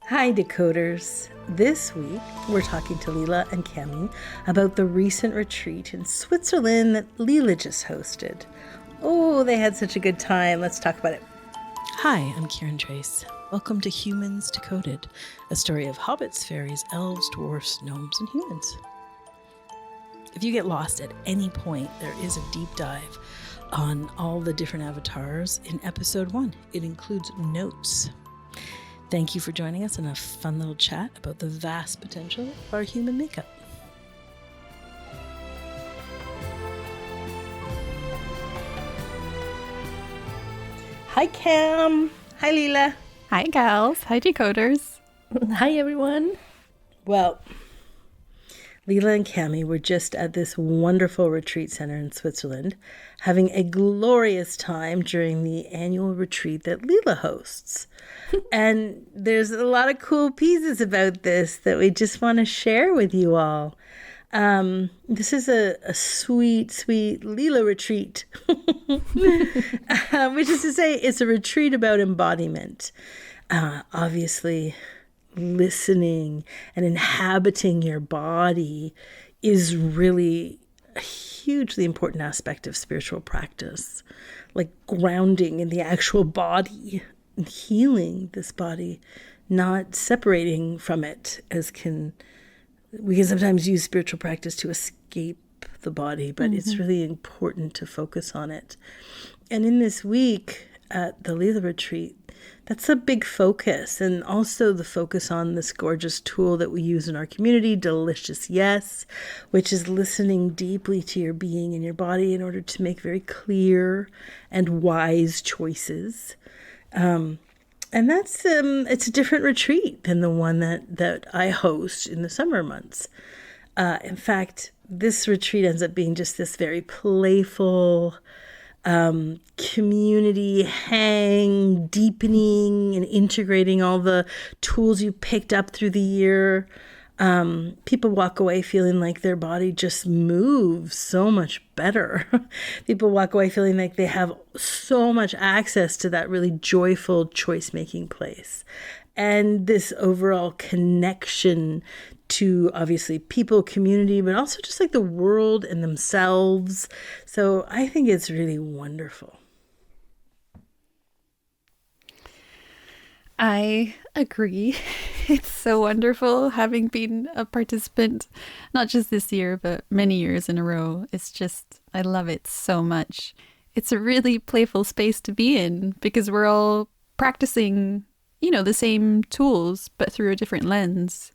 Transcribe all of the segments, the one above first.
Hi, Decoders. This week, we're talking to Leela and Cami about the recent retreat in Switzerland that Leela just hosted. Oh, they had such a good time. Let's talk about it. Hi, I'm Kiran Trace. Welcome to Humans Decoded, a story of hobbits, fairies, elves, dwarfs, gnomes, and humans. If you get lost at any point, there is a deep dive on all the different avatars in episode 1. It includes notes. Thank you for joining us in a fun little chat about the vast potential of our human makeup. Hi, Cam. Hi, Leela. Hi, gals. Hi, Decoders. Hi, everyone. Well, Leela and Cami were just at this wonderful retreat center in Switzerland, having a glorious time during the annual retreat that Leela hosts. And there's a lot of cool pieces about this that we just want to share with you all. This is a sweet, sweet Leela retreat, which is to say it's a retreat about embodiment. Obviously, listening and inhabiting your body is really a hugely important aspect of spiritual practice, like grounding in the actual body and healing this body, not separating from it we can sometimes use spiritual practice to escape the body, but it's really important to focus on it. And in this week at the Leela retreat, that's a big focus, and also the focus on this gorgeous tool that we use in our community, Delicious Yes, which is listening deeply to your being and your body in order to make very clear and wise choices. And that's it's a different retreat than the one that I host in the summer months. In fact, this retreat ends up being just this very playful community hang, deepening and integrating all the tools you picked up through the year. People walk away feeling like their body just moves so much better. People walk away feeling like they have so much access to that really joyful choice-making place. And this overall connection to obviously people, community, but also just like the world and themselves. So I think it's really wonderful. I agree. It's so wonderful having been a participant, not just this year, but many years in a row. I love it so much. It's a really playful space to be in because we're all practicing, the same tools, but through a different lens.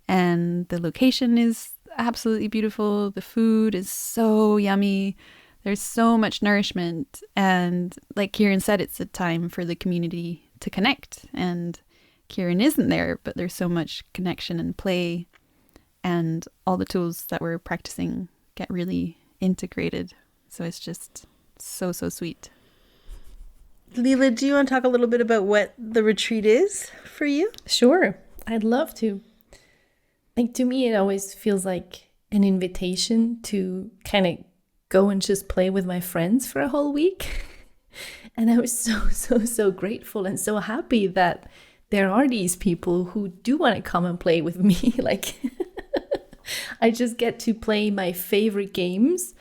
And the location is absolutely beautiful. The food is so yummy. There's so much nourishment. And like Kiran said, it's a time for the community to connect. And Kiran isn't there, but there's so much connection and play. And all the tools that we're practicing get really integrated. So it's just so, so sweet. Leela, do you want to talk a little bit about what the retreat is for you? Sure, I'd love to. Like, to me, it always feels like an invitation to kind of go and just play with my friends for a whole week. And I was so grateful and so happy that there are these people who do want to come and play with me. Like, I just get to play my favorite games.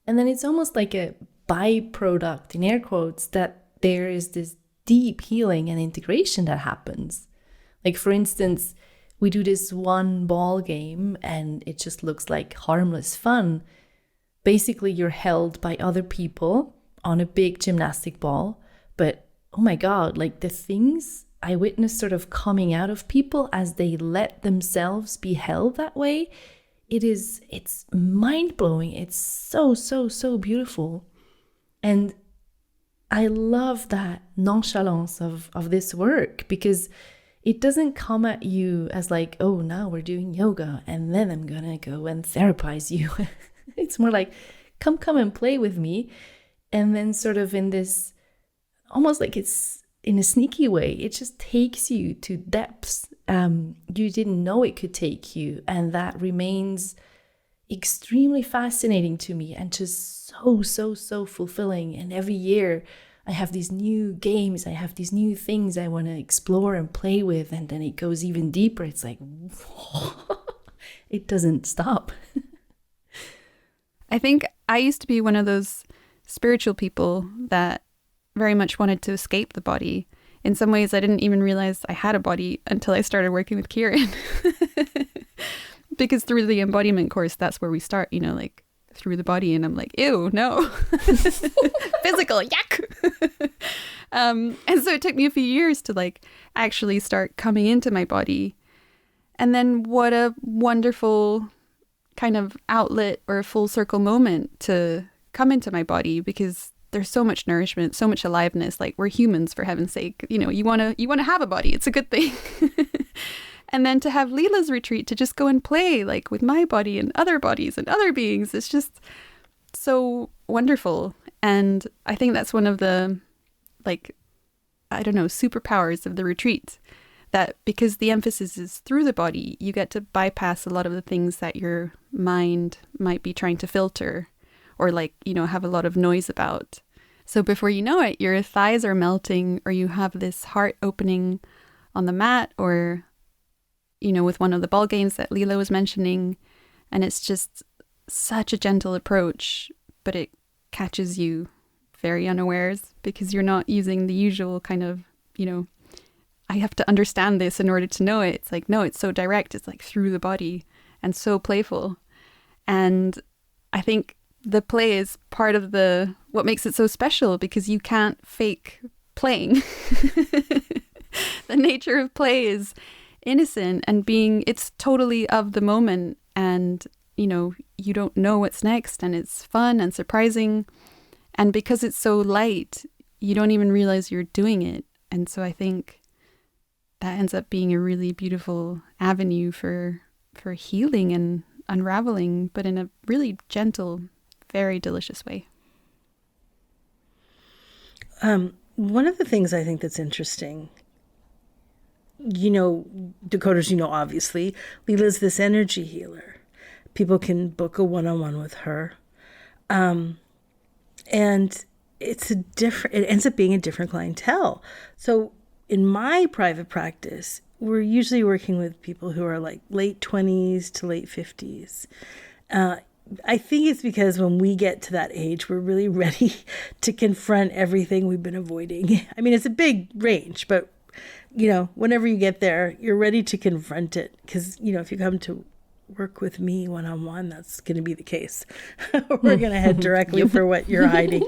And then it's almost like a byproduct, in air quotes, that there is this deep healing and integration that happens. Like, for instance, we do this one ball game and it just looks like harmless fun. Basically, you're held by other people on a big gymnastic ball. But oh my God, like the things I witnessed sort of coming out of people as they let themselves be held that way, it's mind-blowing. It's so beautiful. And I love that nonchalance of this work because it doesn't come at you as like, oh, now we're doing yoga and then I'm gonna go and therapize you. It's more like, come and play with me. And then sort of in this, almost like it's in a sneaky way, it just takes you to depths you didn't know it could take you. And that remains extremely fascinating to me and just so fulfilling. And every year I have these new games, I have these new things I want to explore and play with, and then it goes even deeper. It's like, it doesn't stop. I think I used to be one of those spiritual people that very much wanted to escape the body. In some ways, I didn't even realize I had a body until I started working with Kiran. Because through the embodiment course, that's where we start, you know, like through the body. And I'm like, ew, no. Physical, yuck. And so it took me a few years to like actually start coming into my body. And then what a wonderful kind of outlet or a full circle moment to come into my body, because there's so much nourishment, so much aliveness. Like, we're humans, for heaven's sake. You know, you want to have a body. It's a good thing. And then to have Leela's retreat, to just go and play like with my body and other bodies and other beings, it's just so wonderful. And I think that's one of the, like, I don't know, superpowers of the retreat. That because the emphasis is through the body, you get to bypass a lot of the things that your mind might be trying to filter or, like, you know, have a lot of noise about. So before you know it, your thighs are melting, or you have this heart opening on the mat, or, you know, with one of the ball games that Leela was mentioning. And it's just such a gentle approach, but it catches you very unawares because you're not using the usual kind of, you know, I have to understand this in order to know it. It's like, no, it's so direct. It's like through the body and so playful. And I think the play is part of what makes it so special, because you can't fake playing. The nature of play is innocent and it's totally of the moment, and, you know, you don't know what's next, and it's fun and surprising. And because it's so light, you don't even realize you're doing it. And so I think that ends up being a really beautiful avenue for healing and unraveling, but in a really gentle, very delicious way. One of the things I think that's interesting, you know, Dakotas, you know, obviously, Leela's this energy healer. People can book a one-on-one with her. And it ends up being a different clientele. So in my private practice, we're usually working with people who are like late 20s to late 50s. I think it's because when we get to that age, we're really ready to confront everything we've been avoiding. I mean, it's a big range, but, you know, whenever you get there, you're ready to confront it. Because, you know, if you come to work with me one-on-one, that's going to be the case. We're going to head directly for what you're hiding.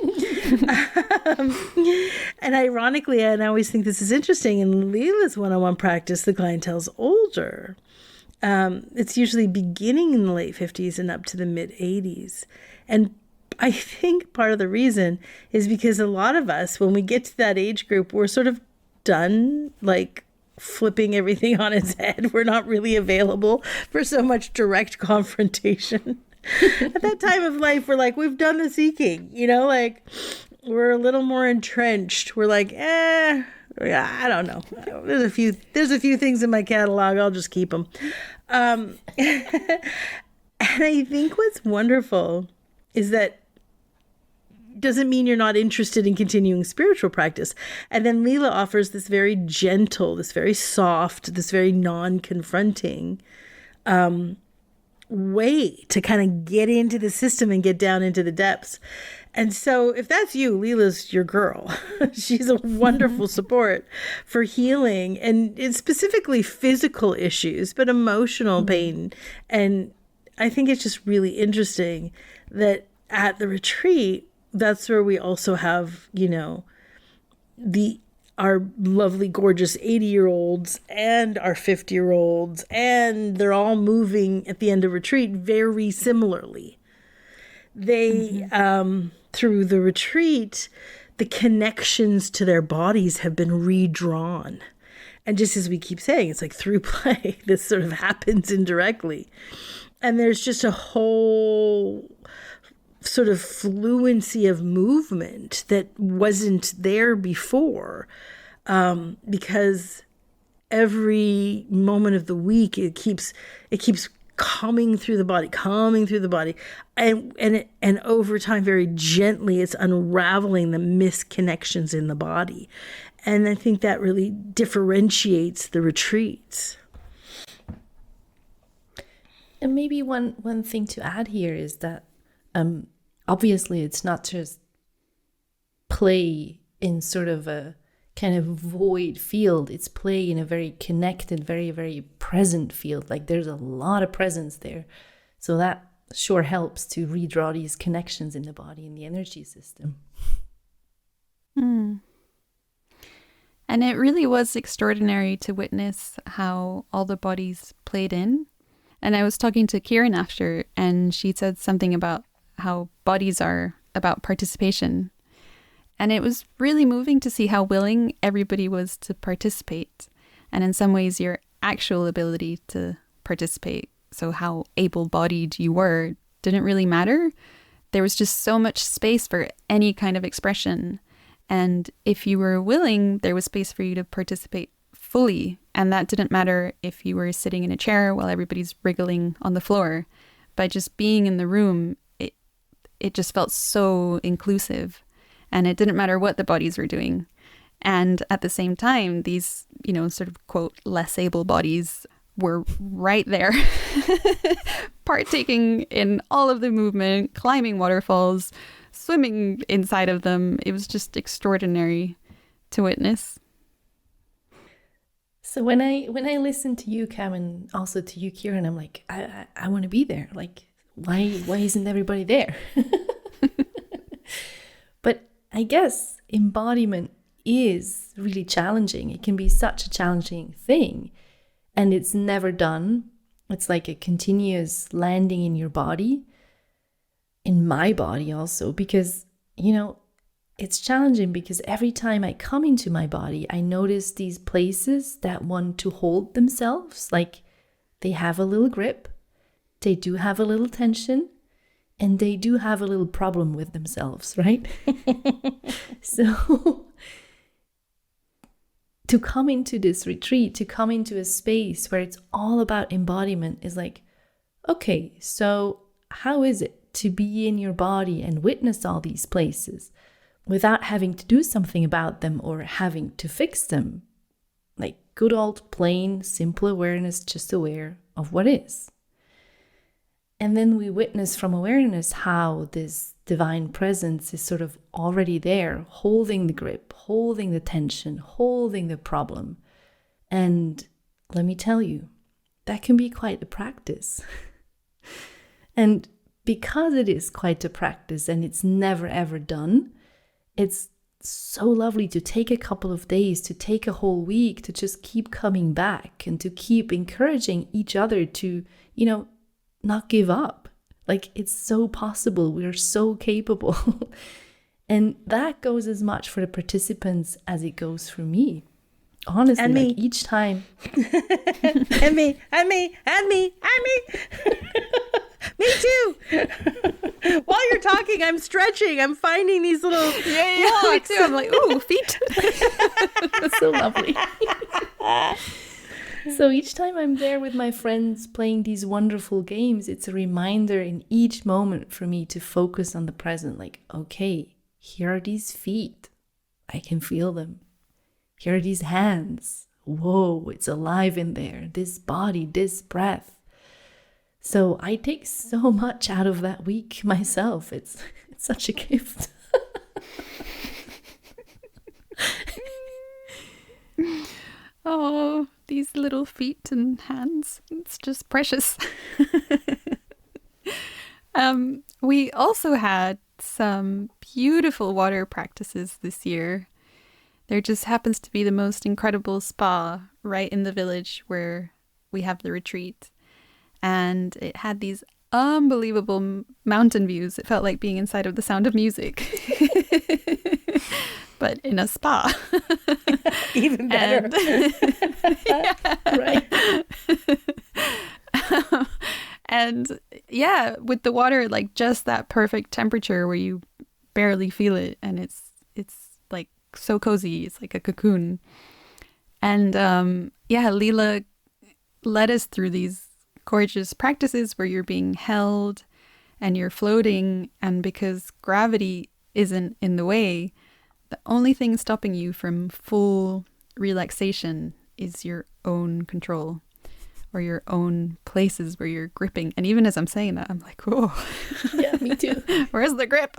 And ironically, and I always think this is interesting, in Leela's one-on-one practice, the clientele's older. It's usually beginning in the late 50s and up to the mid 80s. And I think part of the reason is because a lot of us, when we get to that age group, we're sort of done, like, flipping everything on its head. We're not really available for so much direct confrontation. At that time of life, we're like, we've done the seeking, you know, like, we're a little more entrenched. We're like, I don't know. There's a few things in my catalog. I'll just keep them. And I think what's wonderful is that doesn't mean you're not interested in continuing spiritual practice. And then Leela offers this very gentle, this very soft, this very non-confronting way to kind of get into the system and get down into the depths. And so if that's you, Leela's your girl. She's a wonderful support for healing, and it's specifically physical issues, but emotional pain. And I think it's just really interesting that at the retreat, that's where we also have, you know, our lovely, gorgeous 80-year-olds and our 50-year-olds, and they're all moving at the end of retreat very similarly. They, through the retreat, the connections to their bodies have been redrawn. And just as we keep saying, it's like through play, this sort of happens indirectly. And there's just a whole sort of fluency of movement that wasn't there before, because every moment of the week it keeps coming through the body, and over time, very gently, it's unraveling the misconnections in the body. And I think that really differentiates the retreats. And maybe one thing to add here is that obviously it's not just play in sort of a kind of void field. It's play in a very connected, very, very present field. Like there's a lot of presence there. So that sure helps to redraw these connections in the body and the energy system. Mm. And it really was extraordinary to witness how all the bodies played in. And I was talking to Kiran after, and she said something about how bodies are about participation. And it was really moving to see how willing everybody was to participate. And in some ways, your actual ability to participate, so how able-bodied you were, didn't really matter. There was just so much space for any kind of expression. And if you were willing, there was space for you to participate fully. And that didn't matter if you were sitting in a chair while everybody's wriggling on the floor. By just being in the room, it just felt so inclusive. And it didn't matter what the bodies were doing. And at the same time, these, sort of, quote, less able bodies were right there, partaking in all of the movement, climbing waterfalls, swimming inside of them. It was just extraordinary to witness. So when I listen to you, Cam, and also to you, Kiran, I'm like, I want to be there. Like, why isn't everybody there? But I guess embodiment is really challenging. It can be such a challenging thing, and it's never done. It's like a continuous landing in your body, in my body also, because, it's challenging because every time I come into my body, I notice these places that want to hold themselves, like they have a little grip, they do have a little tension, and they do have a little problem with themselves, right? So to come into this retreat, to come into a space where it's all about embodiment is like, okay, so how is it to be in your body and witness all these places without having to do something about them or having to fix them? Like good old plain, simple awareness, just aware of what is. And then we witness from awareness how this divine presence is sort of already there, holding the grip, holding the tension, holding the problem. And let me tell you, that can be quite a practice. And because it is quite a practice and it's never ever done, it's so lovely to take a couple of days, to take a whole week, to just keep coming back and to keep encouraging each other to, not give up. Like it's so possible. We're so capable. And that goes as much for the participants as it goes for me. Honestly, and me. Like each time. and me. Me too. While you're talking, I'm stretching. I'm finding these little blocks. Me too. I'm like, ooh, feet. That's so lovely. So each time I'm there with my friends playing these wonderful games, it's a reminder in each moment for me to focus on the present. Like, okay, here are these feet. I can feel them. Here are these hands. Whoa, it's alive in there. This body, this breath. So I take so much out of that week myself. It's such a gift. Oh, these little feet and hands. It's just precious. We also had some beautiful water practices this year. There just happens to be the most incredible spa right in the village where we have the retreat. And it had these unbelievable mountain views. It felt like being inside of The Sound of Music. But in a spa. Even better. Right. And yeah, with the water, like just that perfect temperature where you barely feel it. And it's like so cozy. It's like a cocoon. And Leela led us through these gorgeous practices where you're being held and you're floating, and because gravity isn't in the way, the only thing stopping you from full relaxation is your own control, or your own places where you're gripping. And even as I'm saying that, I'm like, oh, Yeah, me too. where's the grip?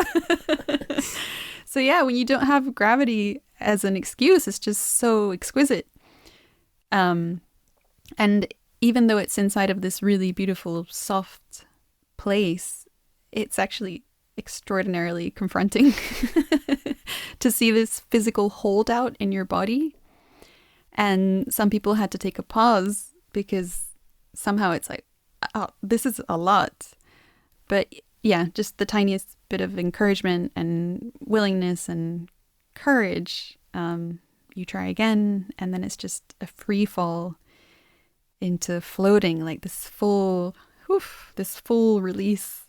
So yeah, when you don't have gravity as an excuse, it's just so exquisite. And even though it's inside of this really beautiful, soft place, it's actually extraordinarily confronting to see this physical holdout in your body. And some people had to take a pause because somehow it's like, oh, this is a lot. But yeah, just the tiniest bit of encouragement and willingness and courage. You try again, and then it's just a free fall into floating, like this full release.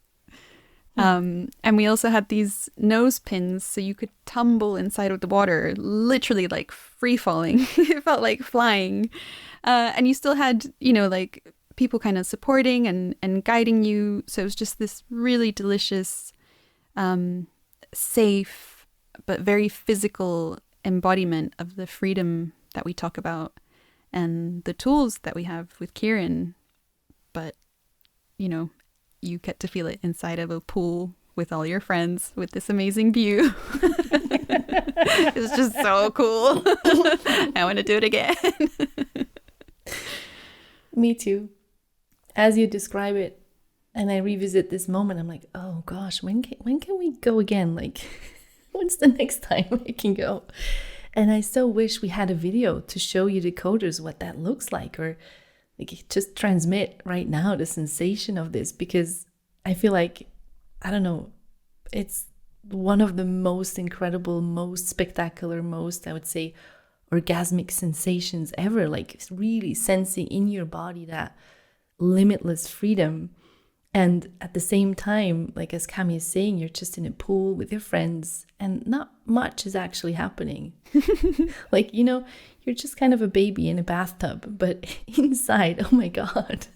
And we also had these nose pins, so you could tumble inside of the water, literally like free falling. It felt like flying. And you still had, like people kind of supporting and guiding you. So it was just this really delicious, safe, but very physical embodiment of the freedom that we talk about and the tools that we have with Kiran. But, you get to feel it inside of a pool with all your friends with this amazing view. It's just so cool. I want to do it again. Me too. As you describe it, and I revisit this moment, I'm like, oh gosh, when can we go again? Like, when's the next time I can go? And I so wish we had a video to show you decoders what that looks like, or like just transmit right now the sensation of this, because I feel like, I don't know, it's one of the most incredible, most spectacular, most, I would say, orgasmic sensations ever. Like it's really sensing in your body that limitless freedom. And at the same time, like as Cami is saying, you're just in a pool with your friends and not much is actually happening. Like, you're just kind of a baby in a bathtub, but inside, oh my God.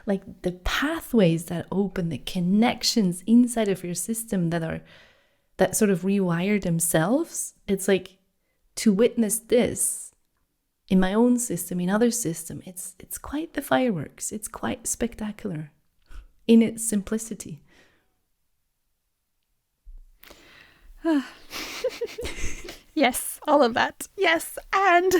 Like the pathways that open, the connections inside of your system that sort of rewire themselves. It's like to witness this in my own system, in other system, it's quite the fireworks. It's quite spectacular in its simplicity. Yes, all of that. Yes, and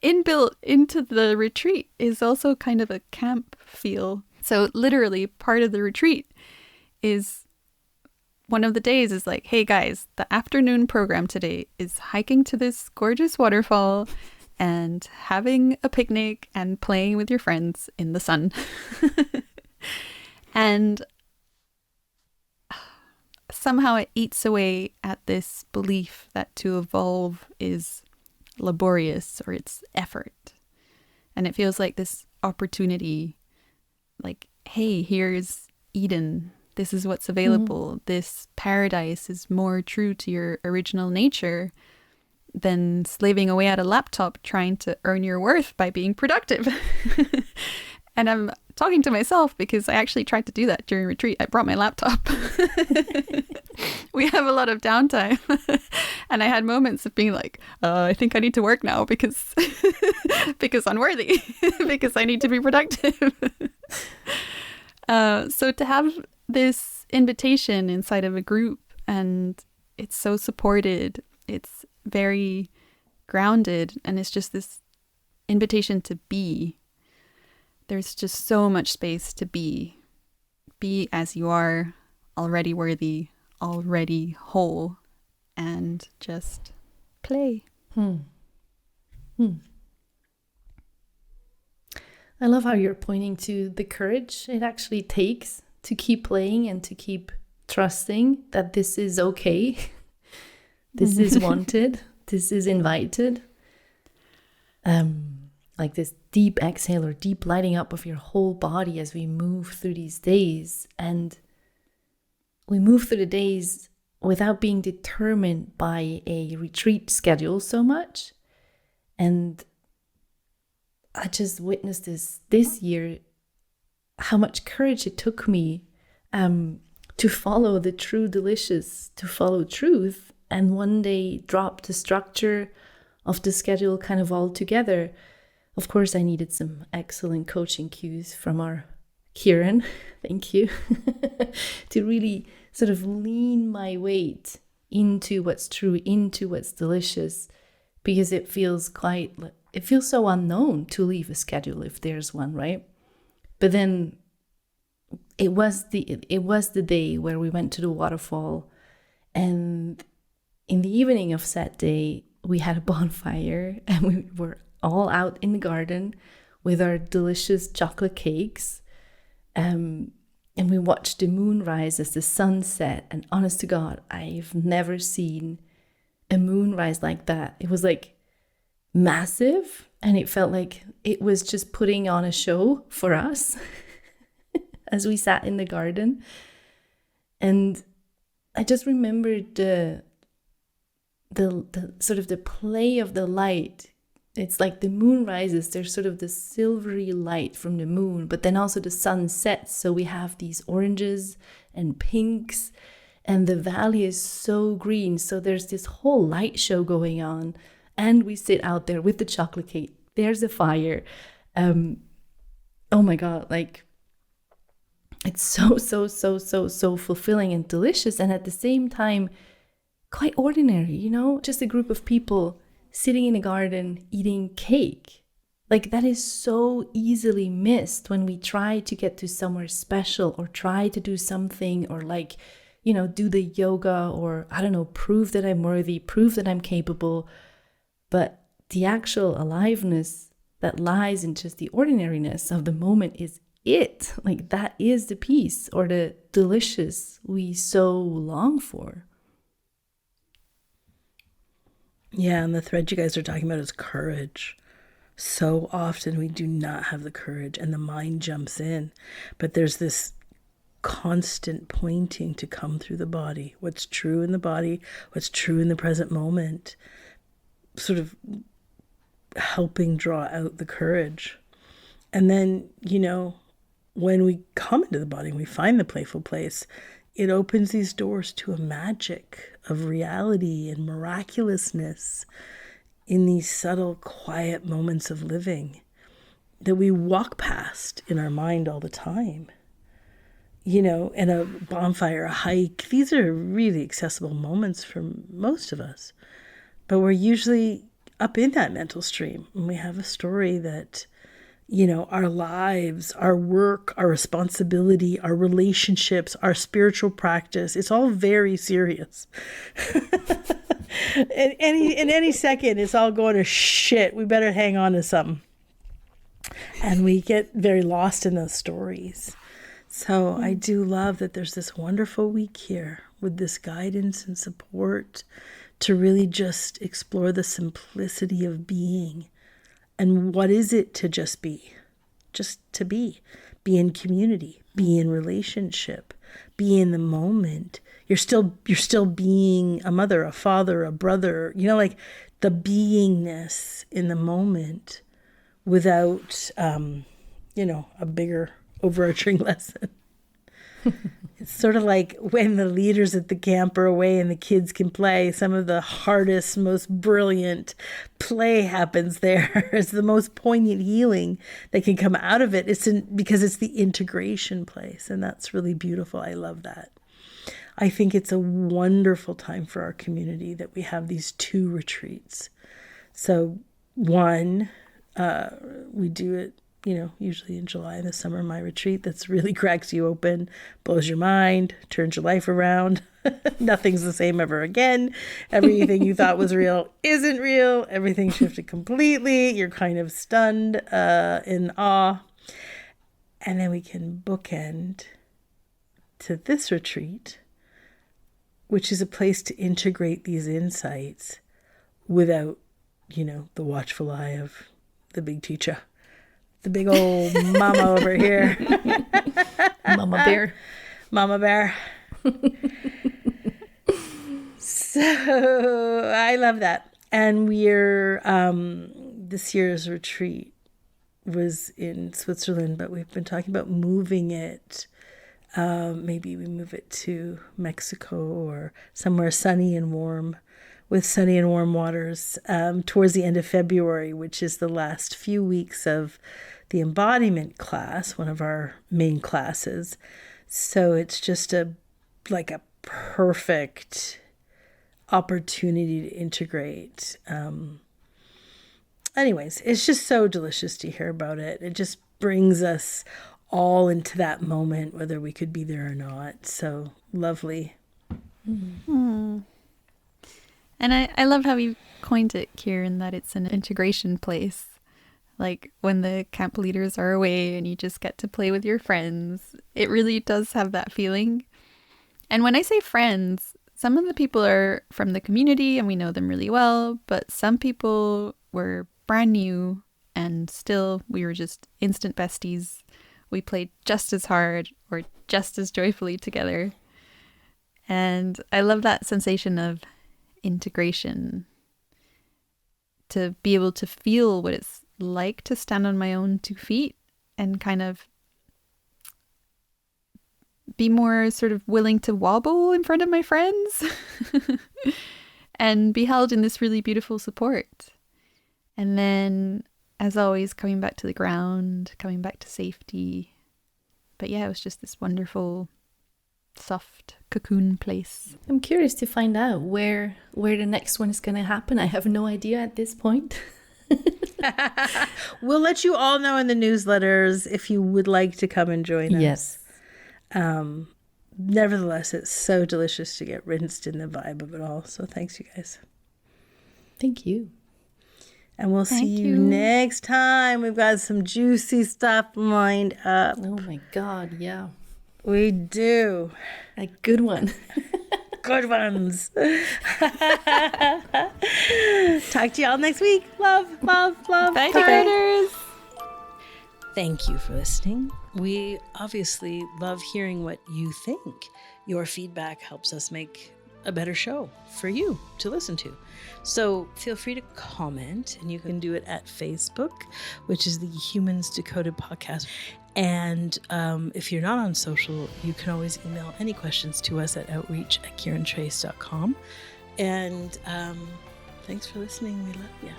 inbuilt into the retreat is also kind of a camp feel. So literally part of the retreat is one of the days is like, hey guys, the afternoon program today is hiking to this gorgeous waterfall and having a picnic and playing with your friends in the sun. And somehow it eats away at this belief that to evolve is laborious or it's effort. And it feels like this opportunity, like, hey, here's Eden. This is what's available. Mm-hmm. This paradise is more true to your original nature than slaving away at a laptop trying to earn your worth by being productive. And I'm talking to myself because I actually tried to do that during retreat. I brought my laptop. We have a lot of downtime. And I had moments of being like, I think I need to work now because unworthy, because I need to be productive. So to have this invitation inside of a group, and it's so supported, it's very grounded, and it's just this invitation to be. There's just so much space to be as you are, already worthy, already whole, and just play. I love how you're pointing to the courage it actually takes to keep playing and to keep trusting that this is okay. This is wanted. This is invited. Like this deep exhale or deep lighting up of your whole body as we move through these days. And we move through the days without being determined by a retreat schedule so much. And I just witnessed this year, how much courage it took me to follow the true delicious, to follow truth, and one day drop the structure of the schedule kind of all together. Of course, I needed some excellent coaching cues from our Kiran, thank you, to really sort of lean my weight into what's true, into what's delicious, because it feels so unknown to leave a schedule if there's one, right? But then it was the day where we went to the waterfall, and in the evening of that day we had a bonfire, and we were all out in the garden with our delicious chocolate cakes, and we watched the moon rise as the sun set. And honest to God, I've never seen a moonrise like that. It was like massive, and it felt like it was just putting on a show for us as we sat in the garden. And I just remembered the sort of the play of the light. It's like the moon rises, there's sort of the silvery light from the moon, but then also the sun sets. So we have these oranges and pinks, and the valley is so green. So there's this whole light show going on. And we sit out there with the chocolate cake. There's a fire. Oh my God, like it's so fulfilling and delicious. And at the same time, quite ordinary, you know, just a group of people sitting in a garden eating cake. Like that is so easily missed when we try to get to somewhere special or try to do something, or like, you know, do the yoga, or I don't know, prove that I'm worthy, prove that I'm capable. But the actual aliveness that lies in just the ordinariness of the moment is it. Like that is the peace or the delicious we so long for. Yeah, and the thread you guys are talking about is courage. So often we do not have the courage, and the mind jumps in. But there's this constant pointing to come through the body. What's true in the body, what's true in the present moment, sort of helping draw out the courage. And then, you know, when we come into the body and we find the playful place, it opens these doors to a magic of reality and miraculousness in these subtle, quiet moments of living that we walk past in our mind all the time. You know, and a bonfire, a hike, these are really accessible moments for most of us. But we're usually up in that mental stream, and we have a story that, you know, our lives, our work, our responsibility, our relationships, our spiritual practice, it's all very serious. In any second, it's all going to shit. We better hang on to something. And we get very lost in those stories. So I do love that there's this wonderful week here with this guidance and support to really just explore the simplicity of being. And what is it to just be? Just to be. Be in community. Be in relationship. Be in the moment. You're still being a mother, a father, a brother. You know, like the beingness in the moment without, you know, a bigger overarching lesson. It's sort of like when the leaders at the camp are away and the kids can play, some of the hardest, most brilliant play happens there. It's the most poignant healing that can come out of it. Because it's the integration place, and that's really beautiful. I love that. I think it's a wonderful time for our community that we have these 2 retreats. So one, we do it, you know, usually in July in the summer, my retreat that's really cracks you open, blows your mind, turns your life around. Nothing's the same ever again. Everything you thought was real isn't real. Everything shifted completely. You're kind of stunned, in awe. And then we can bookend to this retreat, which is a place to integrate these insights without, you know, the watchful eye of the big teacher. The big old mama over here. Mama bear. Mama bear. So I love that. And we're, this year's retreat was in Switzerland, but we've been talking about moving it. Maybe we move it to Mexico or somewhere sunny and warm, with sunny and warm waters, towards the end of February, which is the last few weeks of the embodiment class, one of our main classes. So it's just a perfect opportunity to integrate. Anyways, it's just so delicious to hear about it. It just brings us all into that moment, whether we could be there or not. So lovely. Mm. And I love how you coined it, Kiran, that it's an integration place. Like when the camp leaders are away and you just get to play with your friends. It really does have that feeling. And when I say friends, some of the people are from the community and we know them really well, but some people were brand new and still we were just instant besties. We played just as hard or just as joyfully together. And I love that sensation of integration, to be able to feel what it's like to stand on my own 2 feet and kind of be more sort of willing to wobble in front of my friends and be held in this really beautiful support. And then, as always, coming back to the ground, coming back to safety. But yeah, it was just this wonderful, soft cocoon place. I'm curious to find out where the next one is going to happen. I have no idea at this point. We'll let you all know in the newsletters if you would like to come and join us. Yes. Nevertheless, it's so delicious to get rinsed in the vibe of it all. So thanks, you guys. Thank you. And we'll see you next time. We've got some juicy stuff lined up. Oh my God, yeah. We do. A good one. Good ones. Talk to y'all next week. Love, love, love. Bye, Coders. Thank you for listening. We obviously love hearing what you think. Your feedback helps us make a better show for you to listen to. So feel free to comment, and you can do it at Facebook, which is the Humans Decoded podcast. And if you're not on social, you can always email any questions to us at outreach@kirantrace.com. And thanks for listening. We love you.